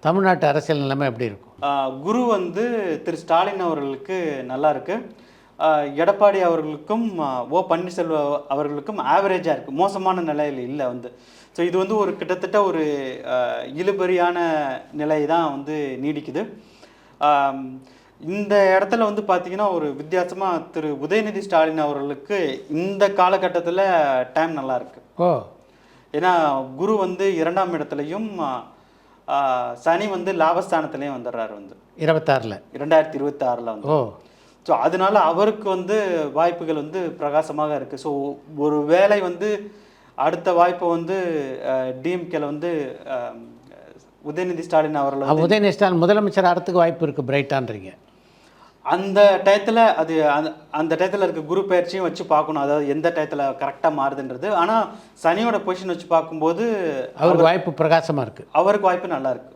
தமிழ்நாட்டு அரசியல் நிலைமை எப்படி இருக்கும்? குரு வந்து திரு ஸ்டாலின் அவர்களுக்கு நல்லா இருக்கு. எடப்பாடி அவர்களுக்கும் ஓ பன்னீர்செல்வம் அவர்களுக்கும் ஆவரேஜாக இருக்குது, மோசமான நிலையில் இல்லை வந்து. ஸோ இது வந்து ஒரு கிட்டத்தட்ட ஒரு இழுபறியான நிலை தான் வந்து நீடிக்குது. ஆம், இந்த இடத்துல வந்து பார்த்திங்கன்னா ஒரு வித்தியாசமாக திரு உதயநிதி ஸ்டாலின் அவர்களுக்கு இந்த காலகட்டத்தில் டைம் நல்லா இருக்கு. ஓ, ஏன்னா குரு வந்து 2ஆம் இடத்துலையும் சனி வந்து லாபஸ்தானத்துலேயும் வந்துடுறாரு வந்து 26ல் 2026 வந்து. ஓ, ஸோ அதனால அவருக்கு வந்து வாய்ப்புகள் வந்து பிரகாசமாக இருக்குது. ஸோ ஒரு வேளை வந்து அடுத்த வாய்ப்பை வந்து டிஎம்கேல வந்து உதயநிதி ஸ்டாலின் அவர்கள் வந்து உதயநிதி ஸ்டாலின் முதலமைச்சர் ஆகிறதுக்கு வாய்ப்பு இருக்குது பிரைட்டான்றீங்க. அந்த டயத்தில் அது அந்த டயத்தில் இருக்க குரு பயிற்சியும் வச்சு பார்க்கணும், அதாவது எந்த டயத்தில் கரெக்டாக மாறுதுன்றது. ஆனால் சனியோட பொசிஷன் வச்சு பார்க்கும்போது அவருக்கு வாய்ப்பு பிரகாசமாக இருக்குது. அவருக்கு வாய்ப்பு நல்லா இருக்குது.